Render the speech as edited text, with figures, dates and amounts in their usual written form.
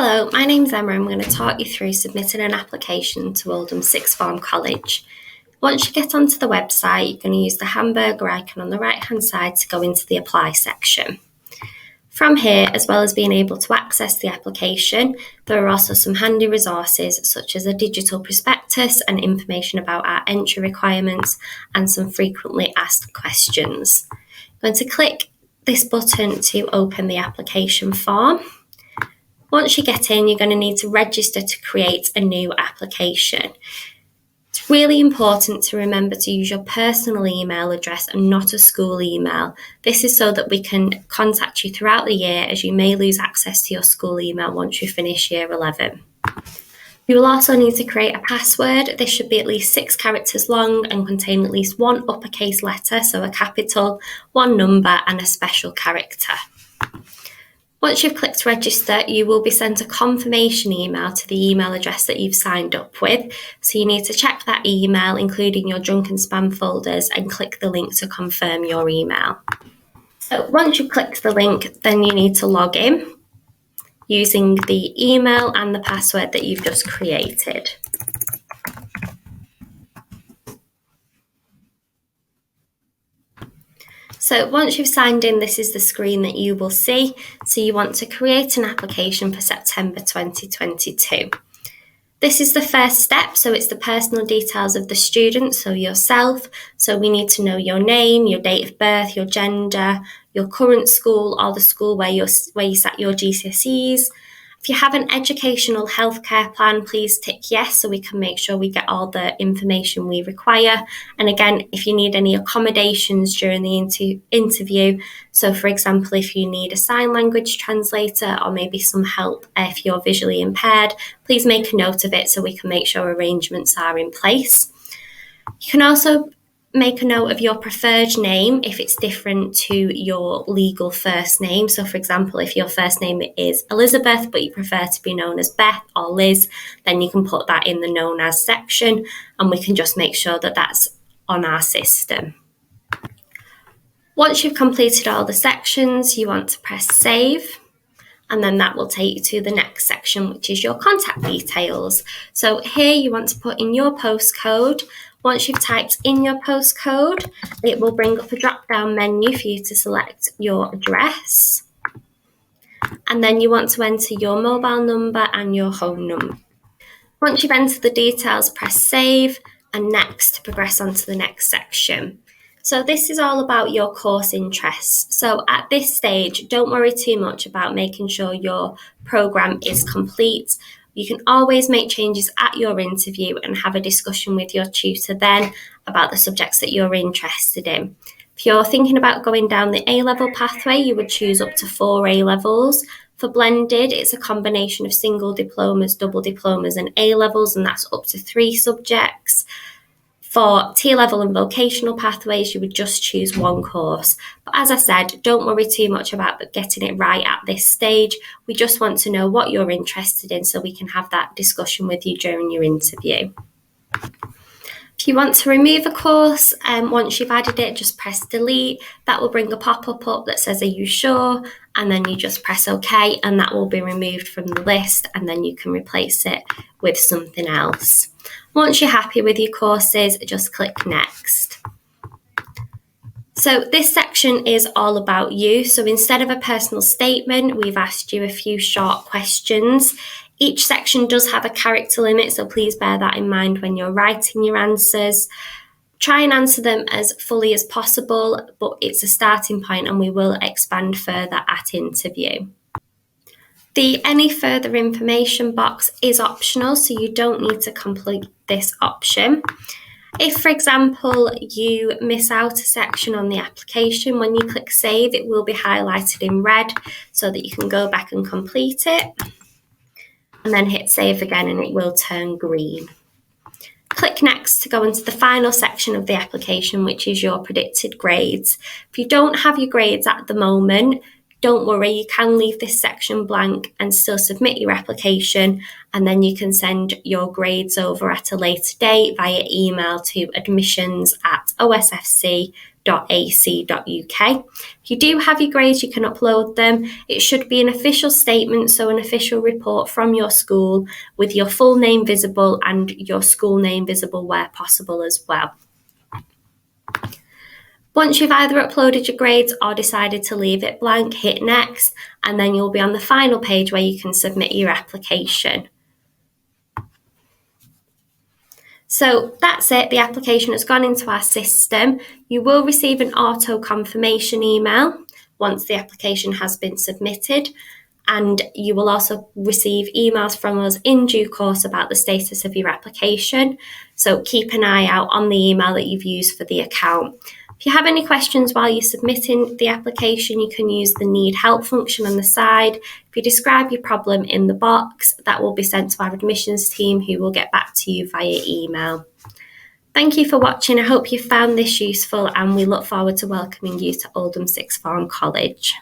Hello, my name's Emma. I'm going to talk you through submitting an application to Oldham Sixth Form College. Once you get onto the website, you're going to use the hamburger icon on the right-hand side to go into the Apply section. From here, as well as being able to access the application, there are also some handy resources such as a digital prospectus and information about our entry requirements and some frequently asked questions. I'm going to click this button to open the application form. Once you get in, you're going to need to register to create a new application. It's really important to remember to use your personal email address and not a school email. This is so that we can contact you throughout the year, as you may lose access to your school email once you finish year 11. You will also need to create a password. This should be at least 6 characters long and contain at least one uppercase letter, so a capital, one number and a special character. Once you've clicked register, you will be sent a confirmation email to the email address that you've signed up with. So you need to check that email, including your junk and spam folders, and click the link to confirm your email. So once you've clicked the link, then you need to log in using the email and the password that you've just created. So once you've signed in, this is the screen that you will see. So you want to create an application for September 2022. This is the first step, so it's the personal details of the student, so yourself. So we need to know your name, your date of birth, your gender, your current school or the school where you sat your GCSEs. If you have an educational healthcare plan, please tick yes so we can make sure we get all the information we require. And again, if you need any accommodations during the interview, so for example, if you need a sign language translator or maybe some help if you're visually impaired, please make a note of it so we can make sure arrangements are in place. You can also make a note of your preferred name if it's different to your legal first name. So for example, if your first name is Elizabeth, but you prefer to be known as Beth or Liz, then you can put that in the known as section and we can just make sure that that's on our system. Once you've completed all the sections, you want to press save. And then that will take you to the next section, which is your contact details. So here you want to put in your postcode. Once you've typed in your postcode, it will bring up a drop-down menu for you to select your address. And then you want to enter your mobile number and your home number. Once you've entered the details, press save and next to progress on to the next section. So this is all about your course interests. So at this stage, don't worry too much about making sure your programme is complete. You can always make changes at your interview and have a discussion with your tutor then about the subjects that you're interested in. If you're thinking about going down the A-level pathway, you would choose up to 4 A-levels. For blended, it's a combination of single diplomas, double diplomas and A-levels, and that's up to 3 subjects. For T-level and vocational pathways, you would just choose 1 course. But as I said, don't worry too much about getting it right at this stage. We just want to know what you're interested in so we can have that discussion with you during your interview. If you want to remove a course, once you've added it, just press delete. That will bring a pop-up up that says, are you sure? And then you just press OK and that will be removed from the list and then you can replace it with something else. Once you're happy with your courses, just click next. So this section is all about you. So instead of a personal statement, we've asked you a few short questions. Each section does have a character limit, so please bear that in mind when you're writing your answers. Try and answer them as fully as possible, but it's a starting point and we will expand further at interview. The any further information box is optional, so you don't need to complete this option. If, for example, you miss out a section on the application, when you click save, it will be highlighted in red so that you can go back and complete it. And then hit save again and it will turn green. Click next to go into the final section of the application, which is your predicted grades. If you don't have your grades at the moment, don't worry, you can leave this section blank and still submit your application, and then you can send your grades over at a later date via email to admissions@osfc.ac.uk. If you do have your grades, you can upload them. It should be an official statement, so an official report from your school with your full name visible and your school name visible where possible as well. Once you've either uploaded your grades or decided to leave it blank, hit next, and then you'll be on the final page where you can submit your application. So that's it, the application has gone into our system. You will receive an auto confirmation email once the application has been submitted, and you will also receive emails from us in due course about the status of your application. So keep an eye out on the email that you've used for the account. If you have any questions while you're submitting the application, you can use the need help function on the side. If you describe your problem in the box, that will be sent to our admissions team, who will get back to you via email. Thank you for watching. I hope you found this useful, and we look forward to welcoming you to Oldham Sixth Form College.